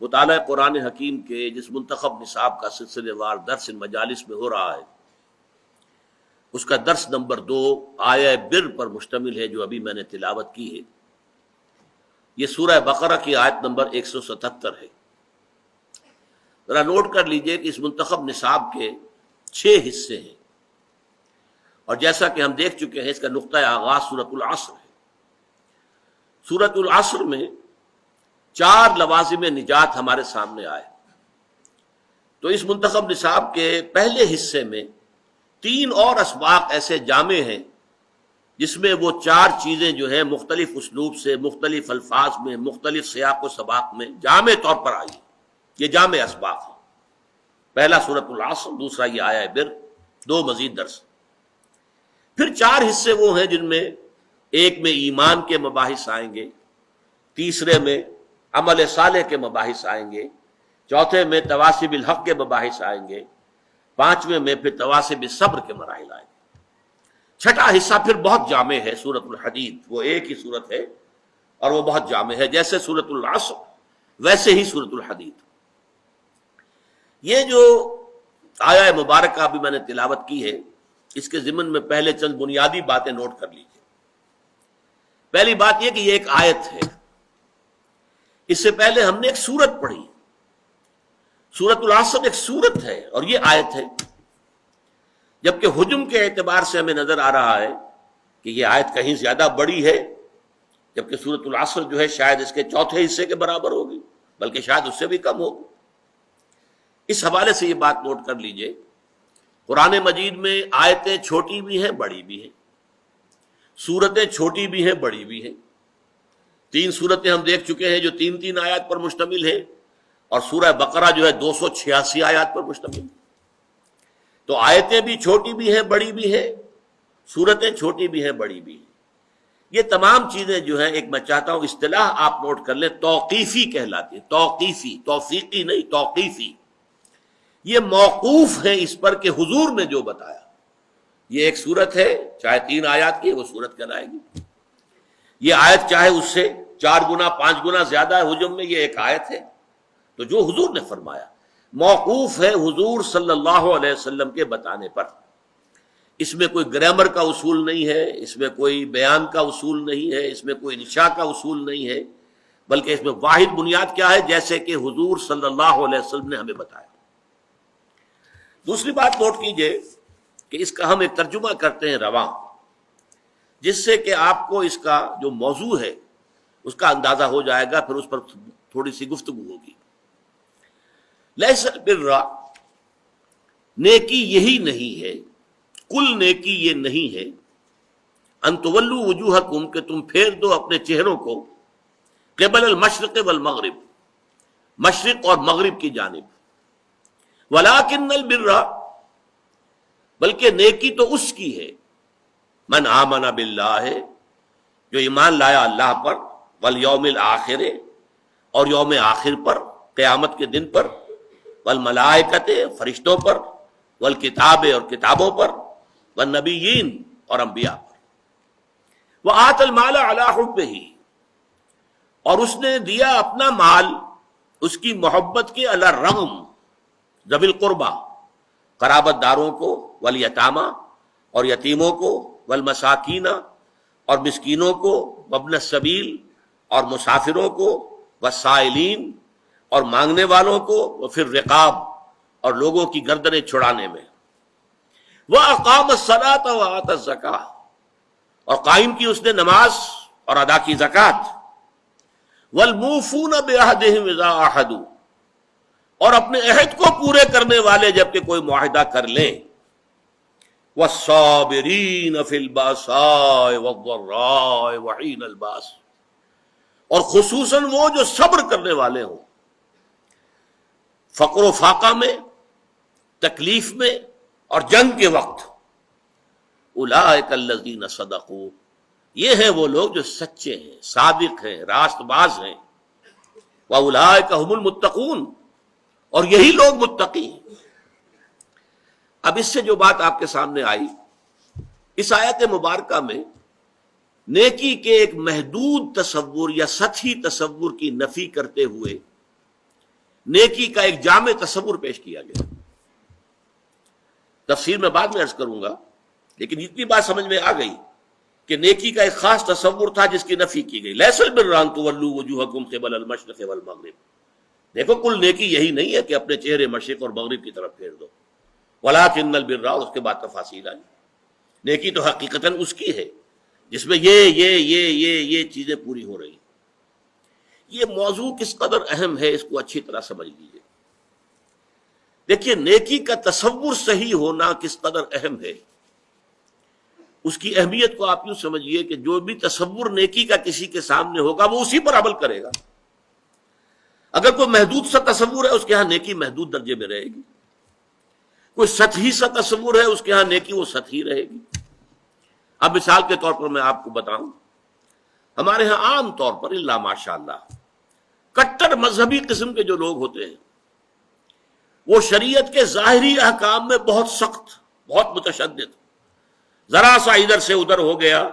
مطالعہ قرآن حکیم کے جس منتخب نصاب کا سلسلے وار درس ان مجالس میں ہو رہا ہے، اس کا درس نمبر 2 آیہ بر پر مشتمل ہے جو ابھی میں نے تلاوت کی ہے۔ یہ سورہ بقرہ کی آیت نمبر 177 ہے۔ ذرا نوٹ کر لیجئے کہ اس منتخب نصاب کے 6 حصے ہیں، اور جیسا کہ ہم دیکھ چکے ہیں اس کا نقطہ آغاز سورۃ العصر ہے۔ سورۃ العصر میں 4 لوازم نجات ہمارے سامنے آئے، تو اس منتخب نصاب کے پہلے حصے میں 3 اور اسباق ایسے جامع ہیں جس میں وہ 4 چیزیں جو ہیں مختلف اسلوب سے، مختلف الفاظ میں، مختلف سیاق و سباق میں جامع طور پر آئی۔ یہ جامع اسباق ہیں، پہلا سورۃ العصر، دوسرا یہ آیہ بر، 2 مزید درس۔ پھر 4 حصے وہ ہیں جن میں ایک میں ایمان کے مباحث آئیں گے، تیسرے میں عمل صالح کے مباحث آئیں گے، چوتھے میں تواصی بالحق کے مباحث آئیں گے، 5ویں میں پھر تواصی بالصبر کے مراحل آئیں گے۔ چھٹا حصہ پھر بہت جامع ہے، سورۃ الحدید، وہ ایک ہی سورت ہے اور وہ بہت جامع ہے، جیسے سورۃ العصر ویسے ہی سورۃ الحدید۔ یہ جو آیہ مبارکہ ابھی میں نے تلاوت کی ہے، اس کے ضمن میں پہلے چند بنیادی باتیں نوٹ کر لیجیے۔ پہلی بات یہ کہ یہ ایک آیت ہے، اس سے پہلے ہم نے ایک سورت پڑھی، سورۃ العصر ایک سورت ہے اور یہ آیت ہے، جبکہ حجم کے اعتبار سے ہمیں نظر آ رہا ہے کہ یہ آیت کہیں زیادہ بڑی ہے، جبکہ سورۃ العصر جو ہے شاید اس کے چوتھے حصے کے برابر ہوگی، بلکہ شاید اس سے بھی کم ہوگی۔ اس حوالے سے یہ بات نوٹ کر لیجئے، قرآن مجید میں آیتیں چھوٹی بھی ہیں بڑی بھی ہیں، سورتیں چھوٹی بھی ہیں بڑی بھی ہیں۔ 3 سورتیں ہم دیکھ چکے ہیں جو 3 آیات پر مشتمل ہیں، اور سورہ بقرہ جو ہے 286 آیات پر مشتمل ہے۔ تو آیتیں بھی چھوٹی بھی ہیں بڑی بھی ہیں، سورتیں چھوٹی بھی ہیں بڑی بھی ہیں۔ یہ تمام چیزیں جو ہیں، ایک میں چاہتا ہوں اصطلاح آپ نوٹ کر لیں، توقیفی کہلاتی ہے، توقیفی، توفیقی نہیں، توقیفی۔ یہ موقوف ہے اس پر کہ حضور نے جو بتایا، یہ ایک سورت ہے، چاہے 3 آیات کی، وہ سورت کہلائے گی۔ یہ آیت چاہے اس سے 4 گنا 5 گنا زیادہ ہے حجم میں، یہ ایک آیت ہے۔ تو جو حضور نے فرمایا موقوف ہے حضور صلی اللہ علیہ وسلم کے بتانے پر، اس میں کوئی گرامر کا اصول نہیں ہے، اس میں کوئی بیان کا اصول نہیں ہے، اس میں کوئی انشاء کا اصول نہیں ہے، بلکہ اس میں واحد بنیاد کیا ہے، جیسے کہ حضور صلی اللہ علیہ وسلم نے ہمیں بتایا۔ دوسری بات نوٹ کیجئے کہ اس کا ہم ایک ترجمہ کرتے ہیں رواں، جس سے کہ آپ کو اس کا جو موضوع ہے اس کا اندازہ ہو جائے گا، پھر اس پر تھوڑی سی گفتگو ہوگی۔ لیس البر، نیکی یہی نہیں ہے، کل نیکی یہ نہیں ہے، ان تولوا وجوہکم، کہ تم پھیر دو اپنے چہروں کو، قبل المشرق والمغرب، مشرق اور مغرب کی جانب، ولکن البر، بلکہ نیکی تو اس کی ہے، من آمن باللہ، جو ایمان لایا اللہ پر، والیوم الآخر، اور یوم آخر پر، قیامت کے دن پر، والملائکۃ، فرشتوں پر، والکتاب، اور کتابوں پر، والنبیین، اور انبیاء پر، وآت المال علی حبہ، اور اس نے دیا اپنا مال اس کی محبت کے علی الرغم، ذوی القربہ، قرابت داروں کو، والیتامى، اور یتیموں کو، والمساکین، اور مسکینوں کو، وابن السبیل، اور مسافروں کو، والسائلین، اور مانگنے والوں کو، وفی الرقاب، اور لوگوں کی گردنیں چھڑانے میں، وَأَقَامَ الصَّلَاةَ وَآتَى الزَّكَاةَ، اور قائم کی اس نے نماز اور ادا کی زکوٰۃ، وَالْمُوفُونَ بِعَهْدِهِمْ إِذَا عَاهَدُوا، اور اپنے عہد کو پورے کرنے والے جب کہ کوئی معاہدہ کر لیں، وَالصَّابِرِينَ فِي الْبَأْسَاءِ وَالضَّرَّاءِ وَحِينَ الْبَأْسِ، اور خصوصاً وہ جو صبر کرنے والے ہوں، فقر و فاقہ میں، تکلیف میں، اور جنگ کے وقت۔ اولئک الذین صدقوا، یہ ہیں وہ لوگ جو سچے ہیں، صادق ہیں، راست باز ہیں۔ واولئک هم المتقون، اور یہی لوگ متقی ہیں۔ اب اس سے جو بات آپ کے سامنے آئی، اس آیت مبارکہ میں نیکی کے ایک محدود تصور یا سطحی تصور کی نفی کرتے ہوئے نیکی کا ایک جامع تصور پیش کیا گیا. تفسیر میں بعد میں عرض کروں گا، لیکن اتنی بات سمجھ میں آ گئی کہ نیکی کا ایک خاص تصور تھا جس کی نفی کی گئی. لیس البر ان تولوا وجوہکم قبل المشرق والمغرب. دیکھو کل نیکی یہی نہیں ہے کہ اپنے چہرے مشرق اور مغرب کی طرف پھیر دو. ولکن البر، اس کے بعد تفاصیل آئی. نیکی تو حقیقتاً اس کی ہے جس میں یہ چیزیں پوری ہو رہی ہیں. یہ موضوع کس قدر اہم ہے اس کو اچھی طرح سمجھ لیجیے. دیکھیے نیکی کا تصور صحیح ہونا کس قدر اہم ہے. اس کی اہمیت کو آپ یوں سمجھیے کہ جو بھی تصور نیکی کا کسی کے سامنے ہوگا وہ اسی پر عمل کرے گا. اگر کوئی محدود سا تصور ہے اس کے ہاں نیکی محدود درجے میں رہے گی. کوئی سطحی سا تصور ہے اس کے ہاں نیکی وہ سطحی رہے گی. اب مثال کے طور پر میں آپ کو بتاؤں، ہمارے ہاں عام طور پر الا ماشاء اللہ کٹر مذہبی قسم کے جو لوگ ہوتے ہیں وہ شریعت کے ظاہری احکام میں بہت سخت، بہت متشدد. ذرا سا ادھر سے ادھر ہو گیا،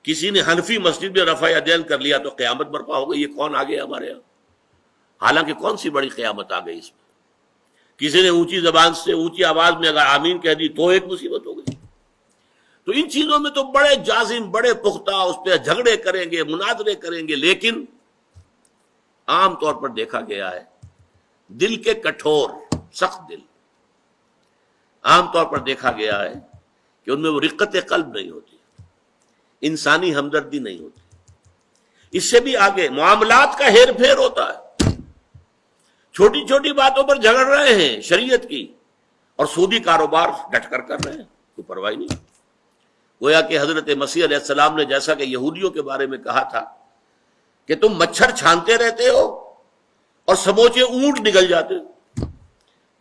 کسی نے حنفی مسجد میں رفع یدین کر لیا تو قیامت برپا ہو گئی. یہ کون آ گیا ہمارے یہاں؟ حالانکہ کون سی بڑی قیامت آ گئی اس میں. کسی نے اونچی زبان سے اونچی آواز میں اگر آمین کہہ دی تو ایک مصیبت ہو گئی. تو ان چیزوں میں تو بڑے جازم، بڑے پختہ اس پہ جھگڑے کریں گے، مناظرے کریں گے، لیکن عام طور پر دیکھا گیا ہے دل کے کٹھور، سخت دل، عام طور پر دیکھا گیا ہے کہ ان میں وہ رقت قلب نہیں ہوتی، انسانی ہمدردی نہیں ہوتی. اس سے بھی آگے معاملات کا ہیر پھیر ہوتا ہے. چھوٹی چھوٹی باتوں پر جھگڑ رہے ہیں شریعت کی، اور سودی کاروبار ڈٹ کر کر رہے ہیں، کوئی پرواہ نہیں. گویا کہ حضرت مسیح علیہ السلام نے جیسا کہ یہودیوں کے بارے میں کہا تھا کہ تم مچھر چھانتے رہتے ہو اور سموچے اونٹ نگل جاتے ہو.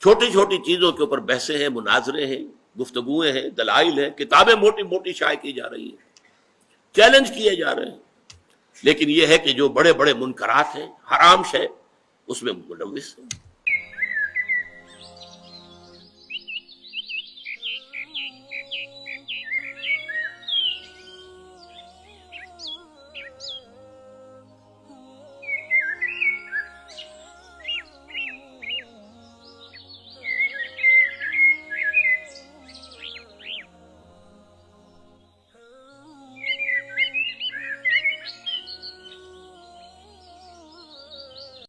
چھوٹی چھوٹی چیزوں کے اوپر بحثیں ہیں، مناظرے ہیں، گفتگویں ہیں، دلائل ہیں، کتابیں موٹی موٹی شائع کی جا رہی ہیں، چیلنج کیے جا رہے ہیں. لیکن یہ ہے کہ جو بڑے بڑے منکرات ہیں، حرام شے، اس میں ملوث ہیں.